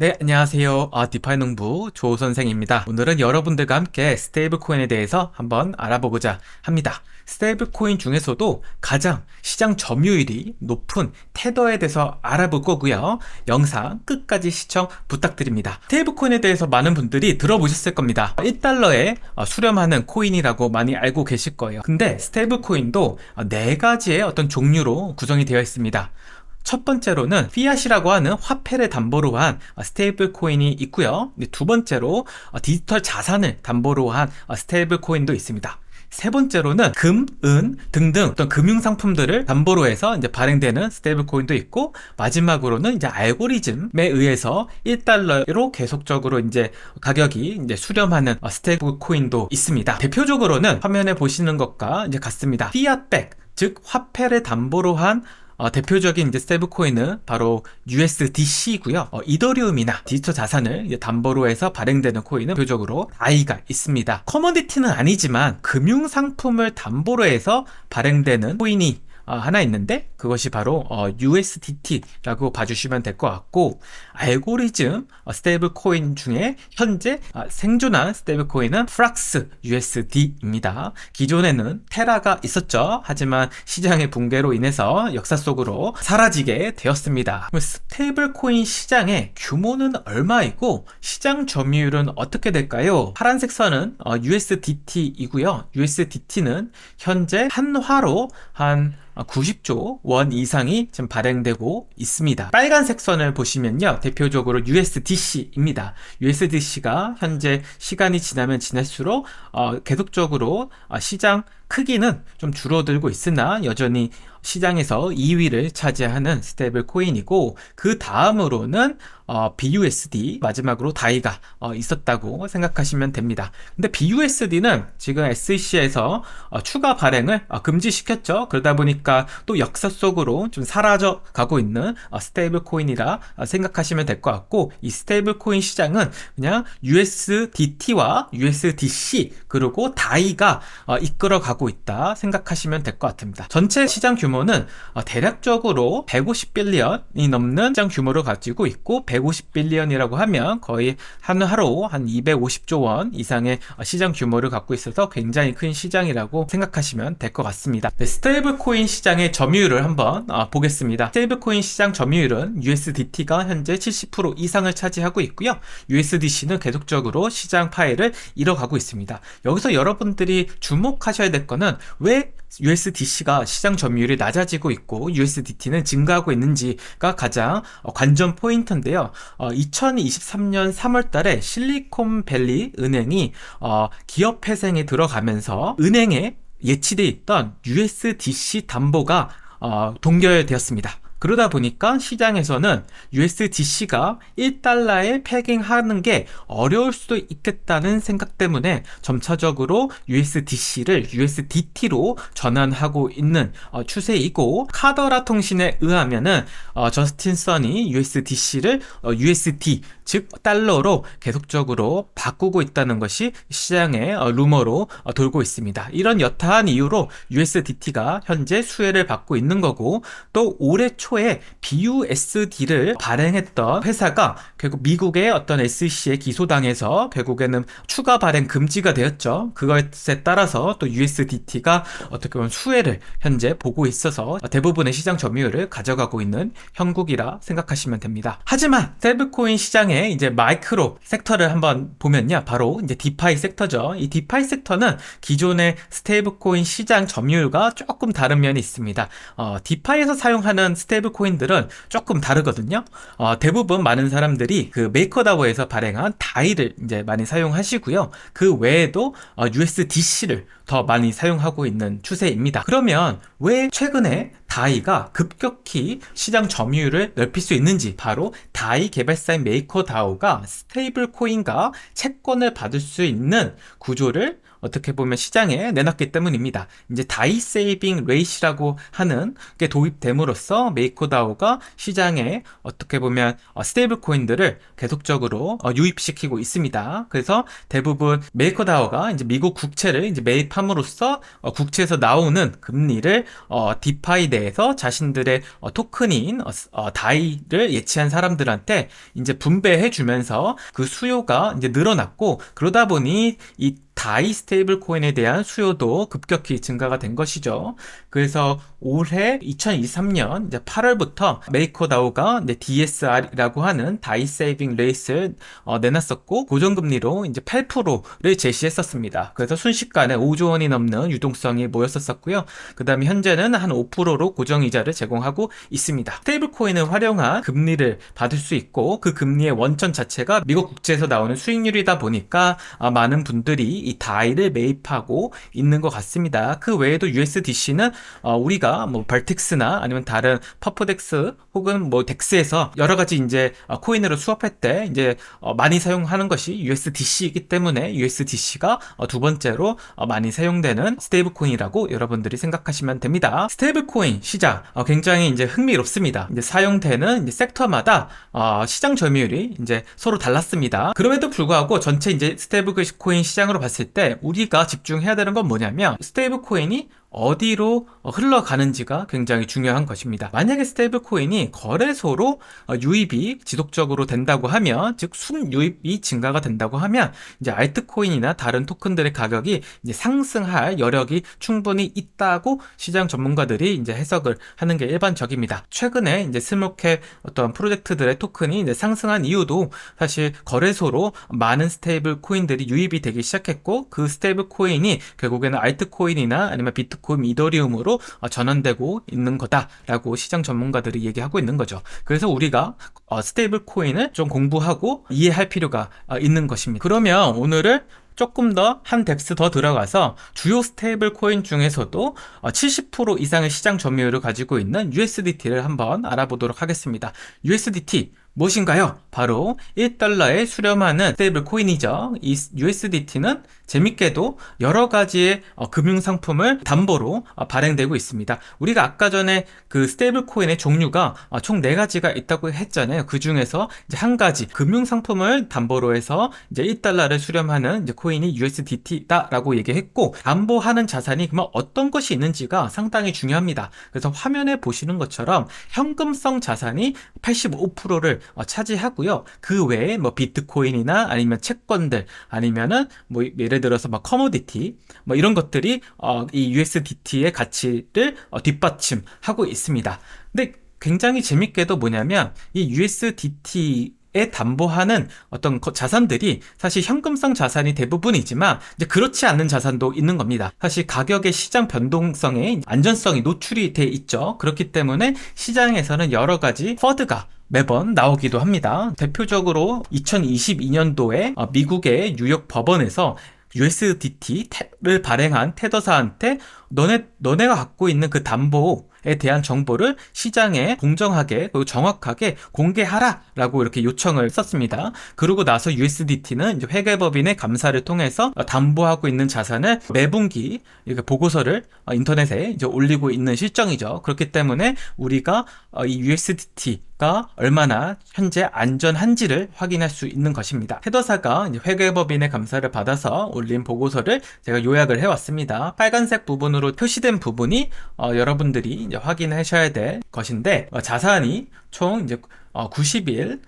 네, 안녕하세요. 디파이 농부 조 선생입니다. 오늘은 여러분들과 함께 스테이블 코인에 대해서 한번 알아보고자 합니다. 스테이블 코인 중에서도 가장 시장 점유율이 높은 테더에 대해서 알아볼 거고요. 영상 끝까지 시청 부탁드립니다. 스테이블 코인에 대해서 많은 분들이 들어보셨을 겁니다. 1달러에 수렴하는 코인이라고 많이 알고 계실 거예요. 근데 스테이블 코인도 네 가지의 어떤 종류로 구성이 되어 있습니다. 첫 번째로는 피앗이라고 하는 화폐를 담보로 한 스테이블 코인이 있고요. 두 번째로 디지털 자산을 담보로 한 스테이블 코인도 있습니다. 세 번째로는 금, 은 등등 어떤 금융 상품들을 담보로 해서 이제 발행되는 스테이블 코인도 있고, 마지막으로는 이제 알고리즘에 의해서 1달러로 계속적으로 이제 가격이 이제 수렴하는 스테이블 코인도 있습니다. 대표적으로는 화면에 보시는 것과 이제 같습니다. 피앗백, 즉 화폐를 담보로 한 대표적인 이제 스테이블 코인은 바로 USDC고요. 이더리움이나 디지털 자산을 이제 담보로 해서 발행되는 코인은 대표적으로 다이가 있습니다. 커머디티는 아니지만 금융 상품을 담보로 해서 발행되는 코인이 하나 있는데, 그것이 바로 USDT라고 봐주시면 될 것 같고, 알고리즘 스테이블 코인 중에 현재 생존한 스테이블 코인은 프락스 USD입니다. 기존에는 테라가 있었죠. 하지만 시장의 붕괴로 인해서 역사 속으로 사라지게 되었습니다. 스테이블 코인 시장의 규모는 얼마이고 시장 점유율은 어떻게 될까요? 파란색 선은 USDT이고요. USDT는 현재 한화로 한 90조 원 이상이 지금 발행되고 있습니다. 빨간색 선을 보시면요, 대표적으로 USDC입니다. USDC가 현재 시간이 지나면 지날수록 계속적으로 시장 크기는 좀 줄어들고 있으나 여전히 시장에서 2위를 차지하는 스테이블 코인이고, 그 다음으로는 BUSD, 마지막으로 다이가 있었다고 생각하시면 됩니다. 근데 BUSD는 지금 SEC에서 추가 발행을 금지시켰죠. 그러다 보니까 또 역사 속으로 좀 사라져 가고 있는 스테이블 코인이라 생각하시면 될 것 같고, 이 스테이블 코인 시장은 그냥 USDT와 USDC 그리고 다이가 이끌어 가고 있다 생각하시면 될 것 같습니다. 전체 시장 규모는 대략적으로 150빌리언이 넘는 시장 규모를 가지고 있고, 150빌리언이라고 하면 거의 하루 한 250조 원 이상의 시장 규모를 갖고 있어서 굉장히 큰 시장이라고 생각하시면 될 것 같습니다. 네, 스테이블 코인 시장의 점유율을 한번 보겠습니다. 스테이블 코인 시장 점유율은 USDT가 현재 70% 이상을 차지하고 있고요. USDC는 계속적으로 시장 파일을 잃어가고 있습니다. 여기서 여러분들이 주목하셔야 될 거는 왜 USDC가 시장 점유율이 낮아지고 있고 USDT는 증가하고 있는지가 가장 관전 포인트인데요. 2023년 3월 달에 실리콘밸리 은행이 기업 회생에 들어가면서 은행에 예치돼 있던 USDC 담보가 동결되었습니다. 그러다 보니까 시장에서는 USDC가 1달러에 패깅하는 게 어려울 수도 있겠다는 생각 때문에 점차적으로 USDC를 USDT로 전환하고 있는 추세이고, 카더라 통신에 의하면은 저스틴 선이 USDC를 USD, 즉 달러로 계속적으로 바꾸고 있다는 것이 시장의 루머로 돌고 있습니다. 이런 여타한 이유로 USDT가 현재 수혜를 받고 있는 거고, 또 올해 초에 BUSD를 발행했던 회사가 결국 미국의 어떤 SEC에 기소당해서 결국에는 추가 발행 금지가 되었죠. 그것에 따라서 또 USDT가 어떻게 보면 수혜를 현재 보고 있어서 대부분의 시장 점유율을 가져가고 있는 형국이라 생각하시면 됩니다. 하지만 스테이블코인 시장의 이제 마이크로 섹터를 한번 보면요, 바로 이제 디파이 섹터죠. 이 디파이 섹터는 기존의 스테이블코인 시장 점유율과 조금 다른 면이 있습니다. 디파이에서 사용하는 스테이블 코인들은 조금 다르거든요. 대부분 많은 사람들이 그 메이커다오에서 발행한 다이를 이제 많이 사용하시고요. 그 외에도 USDC를 더 많이 사용하고 있는 추세입니다. 그러면 왜 최근에 다이가 급격히 시장 점유율을 넓힐 수 있는지, 바로 다이 개발사인 메이커다오가 스테이블 코인과 채권을 받을 수 있는 구조를 어떻게 보면 시장에 내놨기 때문입니다. 이제 다이 세이빙 레이시라고 하는 게 도입됨으로써 메이커다오가 시장에 어떻게 보면 스테이블 코인들을 계속적으로 유입시키고 있습니다. 그래서 대부분 메이커다오가 이제 미국 국채를 이제 매입함으로써 국채에서 나오는 금리를 디파이 내에서 자신들의 토큰인 다이를 예치한 사람들한테 이제 분배해 주면서 그 수요가 이제 늘어났고, 그러다 보니 이 다이 스테이블 코인에 대한 수요도 급격히 증가가 된 것이죠. 그래서 올해 2023년 이제 8월부터 메이커다오가 이제 DSR이라고 하는 다이 세이빙 레이스를 내놨었고, 고정금리로 이제 8%를 제시했었습니다. 그래서 순식간에 5조 원이 넘는 유동성이 모였었고요. 그 다음에 현재는 한 5%로 고정이자를 제공하고 있습니다. 스테이블 코인을 활용한 금리를 받을 수 있고, 그 금리의 원천 자체가 미국 국채에서 나오는 수익률이다 보니까 많은 분들이 이 다이를 매입하고 있는 것 같습니다. 그 외에도 USDC는 우리가 뭐 벌틱스나 아니면 다른 퍼프덱스 혹은 뭐 덱스에서 여러 가지 이제 코인으로 수업할 때 이제 많이 사용하는 것이 USDC이기 때문에 USDC가 두 번째로 많이 사용되는 스테이블 코인이라고 여러분들이 생각하시면 됩니다. 스테이블 코인 시장 굉장히 이제 흥미롭습니다. 이제 사용되는 이제 섹터마다 시장 점유율이 이제 서로 달랐습니다. 그럼에도 불구하고 전체 이제 스테이블 코인 시장으로 봤을 때 우리가 집중해야 되는 건 뭐냐면, 스테이블 코인이 어디로 흘러가는지가 굉장히 중요한 것입니다. 만약에 스테이블 코인이 거래소로 유입이 지속적으로 된다고 하면, 즉 순유입이 증가가 된다고 하면, 이제 알트코인이나 다른 토큰들의 가격이 이제 상승할 여력이 충분히 있다고 시장 전문가들이 이제 해석을 하는 게 일반적입니다. 최근에 이제 스몰캡 어떤 프로젝트들의 토큰이 이제 상승한 이유도 사실 거래소로 많은 스테이블 코인들이 유입이 되기 시작했고, 그 스테이블 코인이 결국에는 알트코인이나 아니면 비트코인, 이더리움으로 전환되고 있는 거다라고 시장 전문가들이 얘기하고 있는 거죠. 그래서 우리가 스테이블 코인을 좀 공부하고 이해할 필요가 있는 것입니다. 그러면 오늘은 조금 더 한 뎁스 더 들어가서 주요 스테이블 코인 중에서도 70% 이상의 시장 점유율을 가지고 있는 USDT를 한번 알아보도록 하겠습니다. USDT 무엇인가요? 바로 1달러에 수렴하는 스테이블 코인이죠. 이 USDT는 재밌게도 여러 가지의 금융상품을 담보로 발행되고 있습니다. 우리가 아까 전에 그 스테이블 코인의 종류가 총 4가지가 있다고 했잖아요. 그 중에서 이제 한 가지 금융상품을 담보로 해서 이제 1달러를 수렴하는 이제 코인이 USDT다라고 얘기했고, 담보하는 자산이 그러면 어떤 것이 있는지가 상당히 중요합니다. 그래서 화면에 보시는 것처럼 현금성 자산이 85%를 차지하고요. 그 외에 뭐 비트코인이나 아니면 채권들, 아니면은 뭐 예를 들어서 막 커모디티 뭐 이런 것들이 이 USDT의 가치를 뒷받침하고 있습니다. 근데 굉장히 재밌게도 뭐냐면, 이 USDT에 담보하는 어떤 자산들이 사실 현금성 자산이 대부분이지만 이제 그렇지 않은 자산도 있는 겁니다. 사실 가격의 시장 변동성에 안전성이 노출이 돼 있죠. 그렇기 때문에 시장에서는 여러 가지 퍼드가 매번 나오기도 합니다. 대표적으로 2022년도에 미국의 뉴욕 법원에서 USDT를 발행한 테더사한테 너네가 갖고 있는 그 담보에 대한 정보를 시장에 공정하게 그리고 정확하게 공개하라 라고 이렇게 요청을 썼습니다. 그러고 나서 USDT는 이제 회계법인의 감사를 통해서 담보하고 있는 자산을 매분기 이렇게 보고서를 인터넷에 이제 올리고 있는 실정이죠. 그렇기 때문에 우리가 이 USDT가 얼마나 현재 안전한지를 확인할 수 있는 것입니다. 테더사가 이제 회계법인의 감사를 받아서 올린 보고서를 제가 요약을 해왔습니다. 빨간색 부분으로 표시된 부분이 여러분들이 이제 확인하셔야 될 것인데, 자산이 총 이제 91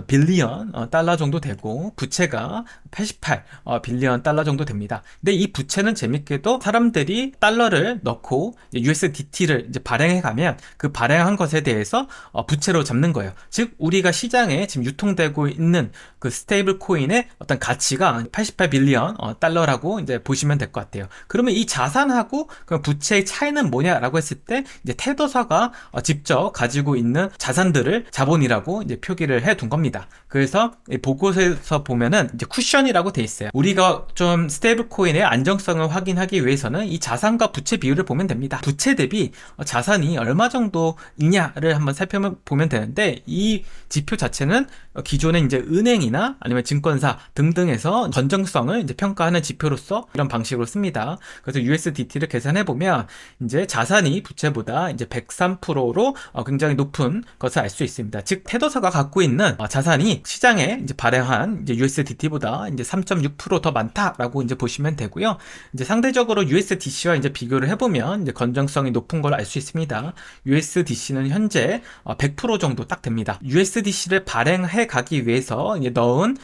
빌리언 달러 정도 되고, 부채가 88 빌리언 달러 정도 됩니다. 근데 이 부채는 재밌게도 사람들이 달러를 넣고 USDT를 이제 발행해 가면 그 발행한 것에 대해서 부채로 잡는 거예요. 즉 우리가 시장에 지금 유통되고 있는 그 스테이블 코인의 어떤 가치가 88 빌리언 달러라고 이제 보시면 될 것 같아요. 그러면 이 자산하고 그 부채의 차이는 뭐냐라고 했을 때, 이제 테더사가 직접 가지고 있는 자산들을 자본이라고 이제 표기를 해둔 겁니다. 그래서 이 보고서에서 보면은 이제 쿠션이라고 돼 있어요. 우리가 좀 스테이블 코인의 안정성을 확인하기 위해서는 이 자산과 부채 비율을 보면 됩니다. 부채 대비 자산이 얼마 정도 있냐를 한번 살펴보면 되는데, 이 지표 자체는 기존의 이제 은행이나 아니면 증권사 등등에서 건정성을 이제 평가하는 지표로서 이런 방식으로 씁니다. 그래서 USDT를 계산해 보면 이제 자산이 부채보다 이제 103%로 굉장히 높은 것을 알 수 있습니다. 즉 테더사가 갖고 있는 자산이 시장에 이제 발행한 이제 USDT보다 이제 3.6% 더 많다라고 이제 보시면 되고요. 이제 상대적으로 USDC와 이제 비교를 해보면 이제 건정성이 높은 걸 알 수 있습니다. USDC는 현재 100% 정도 딱 됩니다. USDC를 발행해 가기 위해서 이제 넣은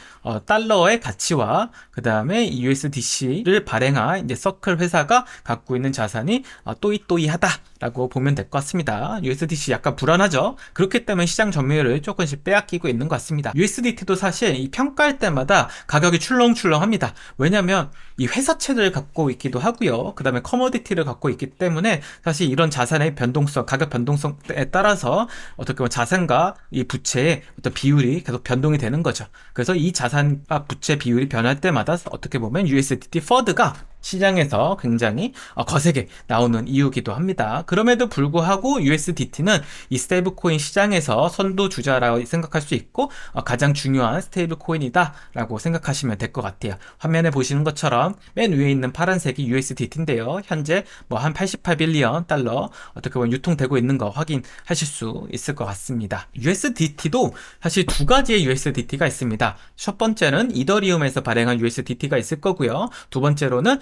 달러의 가치와 그 다음에 USDC를 발행한 이제 서클 회사가 갖고 있는 자산이 또이또이하다라고 보면 될 것 같습니다. USDC 약간 불안하죠? 그렇기 때문에 시장 점유율을 조금씩 빼앗기고 있는 것 같습니다. USDT도 사실 이 평가할 때마다 가격이 출렁출렁합니다. 왜냐하면 이 회사채를 갖고 있기도 하고요. 그 다음에 커머디티를 갖고 있기 때문에 사실 이런 자산의 변동성, 가격 변동성에 따라서 어떻게 보면 자산과 이 부채의 어떤 비율이 계속 변동이 되는 거죠. 그래서 이 자산과 부채 비율이 변할 때마다 어떻게 보면 USDT 퍼드가 시장에서 굉장히 거세게 나오는 이유기도 합니다. 그럼에도 불구하고 USDT는 이 스테이블 코인 시장에서 선두주자라고 생각할 수 있고 가장 중요한 스테이블 코인이다 라고 생각하시면 될 것 같아요. 화면에 보시는 것처럼 맨 위에 있는 파란색이 USDT인데요. 현재 뭐 한 88빌리언 달러 어떻게 보면 유통되고 있는 거 확인하실 수 있을 것 같습니다. USDT도 사실 두 가지의 USDT가 있습니다. 첫 번째는 이더리움에서 발행한 USDT가 있을 거고요. 두 번째로는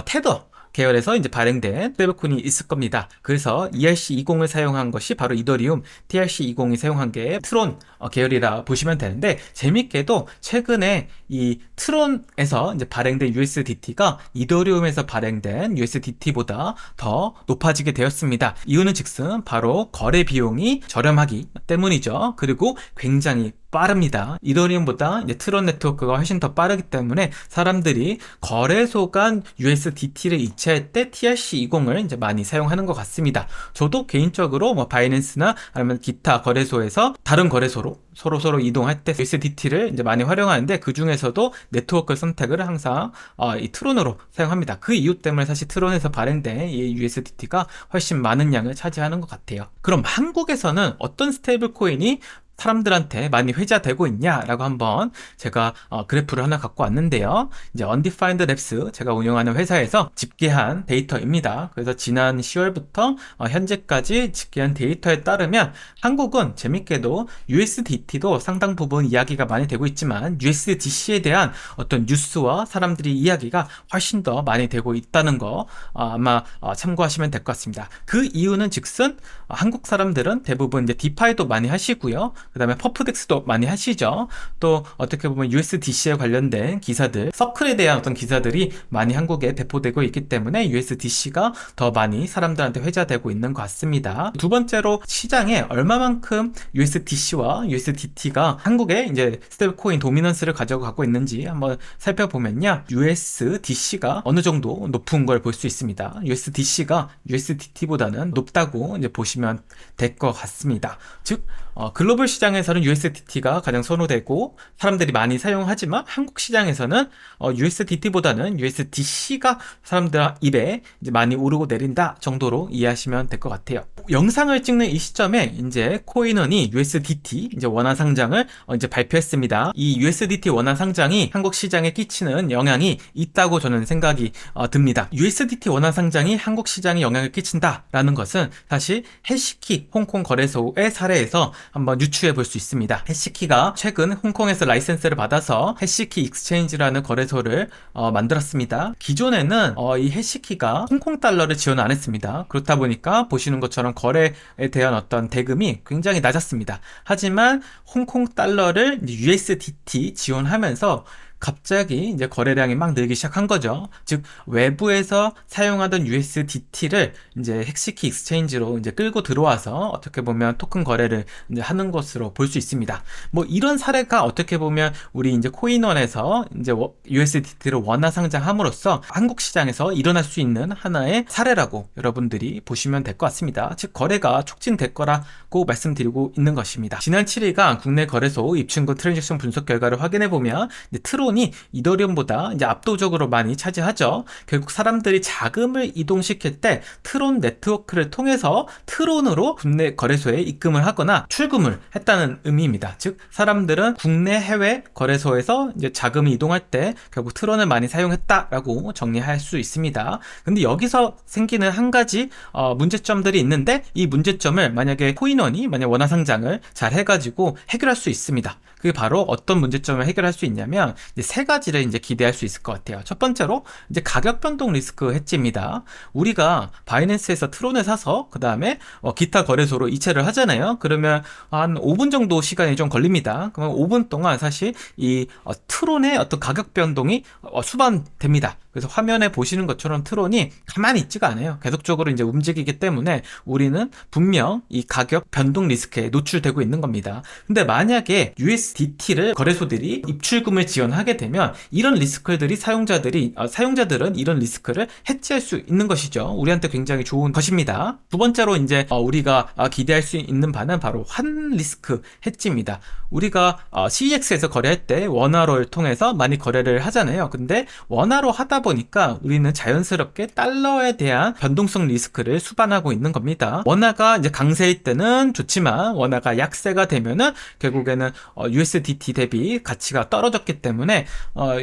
테더 계열에서 이제 발행된 스테이블코인이 있을 겁니다. 그래서 ERC20을 사용한 것이 바로 이더리움, TRC20이 사용한 게 트론 계열이라 보시면 되는데, 재밌게도 최근에 이 트론에서 이제 발행된 USDT가 이더리움에서 발행된 USDT보다 더 높아지게 되었습니다. 이유는 즉슨 바로 거래 비용이 저렴하기 때문이죠. 그리고 굉장히 빠릅니다. 이더리움보다 이제 트론 네트워크가 훨씬 더 빠르기 때문에 사람들이 거래소 간 USDT를 이체할 때 TRC20을 이제 많이 사용하는 것 같습니다. 저도 개인적으로 뭐 바이낸스나 아니면 기타 거래소에서 다른 거래소로 서로 이동할 때 USDT를 이제 많이 활용하는데, 그 중에서도 네트워크 선택을 항상 이 트론으로 사용합니다. 그 이유 때문에 사실 트론에서 발행된 이 USDT가 훨씬 많은 양을 차지하는 것 같아요. 그럼 한국에서는 어떤 스테이블 코인이 사람들한테 많이 회자되고 있냐라고 한번 제가 그래프를 하나 갖고 왔는데요. 이제 Undefined Labs, 제가 운영하는 회사에서 집계한 데이터입니다. 그래서 지난 10월부터 현재까지 집계한 데이터에 따르면 한국은 재밌게도 USDT도 상당 부분 이야기가 많이 되고 있지만 USDC에 대한 어떤 뉴스와 사람들이 이야기가 훨씬 더 많이 되고 있다는 거 아마 참고하시면 될 것 같습니다. 그 이유는 즉슨 한국 사람들은 대부분 이제 디파이도 많이 하시고요. 그 다음에 퍼프덱스도 많이 하시죠. 또 어떻게 보면 USDC에 관련된 기사들, 서클에 대한 어떤 기사들이 많이 한국에 배포되고 있기 때문에 USDC가 더 많이 사람들한테 회자되고 있는 것 같습니다. 두 번째로 시장에 얼마만큼 USDC와 USDT가 한국에 이제 스테이블 코인 도미넌스를 가져가고 있는지 한번 살펴보면요. USDC가 어느 정도 높은 걸 볼 수 있습니다. USDC가 USDT보다는 높다고 이제 보시면 될 것 같습니다. 즉 글로벌 시장에서는 USDT가 가장 선호되고 사람들이 많이 사용하지만 한국 시장에서는 USDT보다는 USDC가 사람들 입에 이제 많이 오르고 내린다 정도로 이해하시면 될 것 같아요. 영상을 찍는 이 시점에 이제 코인원이 USDT 이제 원화 상장을 이제 발표했습니다. 이 USDT 원화 상장이 한국 시장에 끼치는 영향이 있다고 저는 생각이 듭니다. USDT 원화 상장이 한국 시장에 영향을 끼친다라는 것은 사실 해시키 홍콩 거래소의 사례에서 한번 유추해 볼 수 있습니다. 해시키가 최근 홍콩에서 라이센스를 받아서 해시키 익스체인지라는 거래소를 만들었습니다. 기존에는 이 해시키가 홍콩 달러를 지원 안 했습니다. 그렇다 보니까 보시는 것처럼 거래에 대한 어떤 대금이 굉장히 낮았습니다. 하지만 홍콩 달러를 USDT 지원하면서 갑자기 이제 거래량이 막 늘기 시작한 거죠. 즉 외부에서 사용하던 USDT를 이제 헥시키 익스체인지로 이제 끌고 들어와서 어떻게 보면 토큰 거래를 이제 하는 것으로 볼 수 있습니다. 뭐 이런 사례가 어떻게 보면 우리 이제 코인원에서 이제 USDT를 원화 상장함으로써 한국 시장에서 일어날 수 있는 하나의 사례라고 여러분들이 보시면 될 것 같습니다. 즉 거래가 촉진될 거라고 말씀드리고 있는 것입니다. 지난 7일간 국내 거래소 입출금 트랜잭션 분석 결과를 확인해 보면 트론이 이더리움보다 이제 압도적으로 많이 차지하죠. 결국 사람들이 자금을 이동시킬 때 트론 네트워크를 통해서 트론으로 국내 거래소에 입금을 하거나 출금을 했다는 의미입니다. 즉 사람들은 국내 해외 거래소에서 이제 자금이 이동할 때 결국 트론을 많이 사용했다라고 정리할 수 있습니다. 근데 여기서 생기는 한 가지 문제점들이 있는데 이 문제점을 만약에 코인원이 만약 원화 상장을 잘 해가지고 해결할 수 있습니다. 그게 바로 어떤 문제점을 해결할 수 있냐면 이제 세 가지를 이제 기대할 수 있을 것 같아요. 첫 번째로 이제 가격 변동 리스크 해지입니다. 우리가 바이낸스에서 트론을 사서 그 다음에 기타 거래소로 이체를 하잖아요. 그러면 한 5분 정도 시간이 좀 걸립니다. 그러면 5분 동안 사실 이 트론의 어떤 가격 변동이 수반됩니다. 그래서 화면에 보시는 것처럼 트론이 가만히 있지가 않아요. 계속적으로 이제 움직이기 때문에 우리는 분명 이 가격 변동 리스크에 노출되고 있는 겁니다. 근데 만약에 USDT를 거래소들이 입출금을 지원하게 되면 이런 리스크들이 사용자들은 이런 리스크를 해지할 수 있는 것이죠. 우리한테 굉장히 좋은 것입니다. 두 번째로 이제 우리가 기대할 수 있는 바는 바로 환 리스크 해지입니다. 우리가 CEX에서 거래할 때 원화로를 통해서 많이 거래를 하잖아요. 근데 원화로 하다 보니까 우리는 자연스럽게 달러에 대한 변동성 리스크를 수반하고 있는 겁니다. 원화가 이제 강세일 때는 좋지만 원화가 약세가 되면은 결국에는 USDT 대비 가치가 떨어졌기 때문에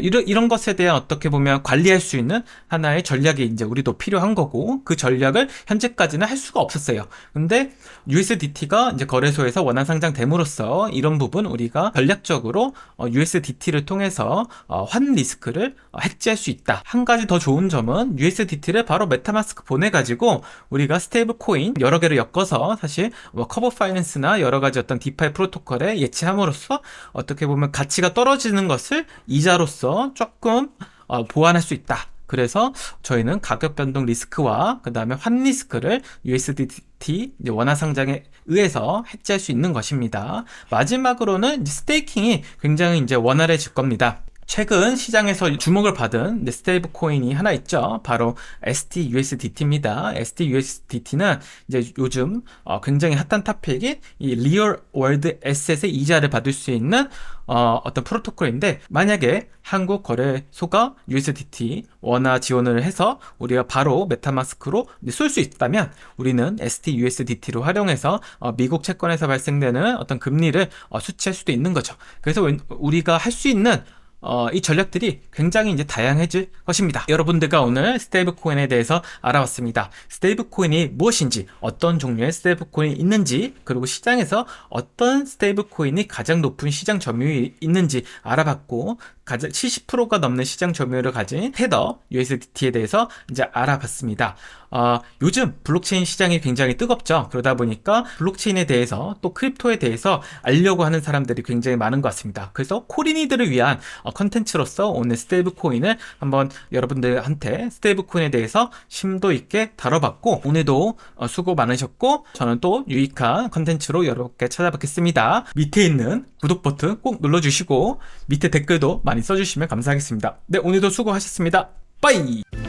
이런 것에 대한 어떻게 보면 관리할 수 있는 하나의 전략이 이제 우리도 필요한 거고 그 전략을 현재까지는 할 수가 없었어요. 근데 USDT가 이제 거래소에서 원화 상장됨으로써 이런 부분 우리가 전략적으로 USDT를 통해서 환 리스크를 해지할 수 있다. 한 가지 더 좋은 점은 USDT를 바로 메타마스크 보내가지고 우리가 스테이블 코인 여러 개를 엮어서 사실 커버 파이낸스나 여러 가지 어떤 디파이 프로토콜에 예치함으로써 어떻게 보면 가치가 떨어지는 것을 이자로서 조금 보완할 수 있다. 그래서 저희는 가격 변동 리스크와 그 다음에 환 리스크를 USDT 원화 상장에 의해서 해지할 수 있는 것입니다. 마지막으로는 이제 스테이킹이 굉장히 이제 원활해질 겁니다. 최근 시장에서 주목을 받은 스테이블 코인이 하나 있죠. 바로 STUSDT입니다. STUSDT는 이제 요즘 굉장히 핫한 토픽인 이 리얼 월드 에셋의 이자를 받을 수 있는 어떤 프로토콜인데 만약에 한국 거래소가 USDT 원화 지원을 해서 우리가 바로 메타마스크로 쏠 수 있다면 우리는 STUSDT로 활용해서 미국 채권에서 발생되는 어떤 금리를 수치할 수도 있는 거죠. 그래서 우리가 할 수 있는 이 전략들이 굉장히 이제 다양해질 것입니다. 여러분들과 오늘 스테이블 코인에 대해서 알아봤습니다. 스테이블 코인이 무엇인지, 어떤 종류의 스테이블 코인이 있는지, 그리고 시장에서 어떤 스테이블 코인이 가장 높은 시장 점유율이 있는지 알아봤고, 가장 70%가 넘는 시장 점유율을 가진 테더 USDT에 대해서 이제 알아봤습니다. 요즘 블록체인 시장이 굉장히 뜨겁죠. 그러다 보니까 블록체인에 대해서 또 크립토에 대해서 알려고 하는 사람들이 굉장히 많은 것 같습니다. 그래서 코린이들을 위한 컨텐츠로서 오늘 스테이블 코인을 한번 여러분들한테 스테이블 코인에 대해서 심도 있게 다뤄봤고, 오늘도 수고 많으셨고 저는 또 유익한 컨텐츠로 여러분께 찾아뵙겠습니다. 밑에 있는 구독 버튼 꼭 눌러주시고 밑에 댓글도 많이 써주시면 감사하겠습니다. 네, 오늘도 수고하셨습니다. 빠이!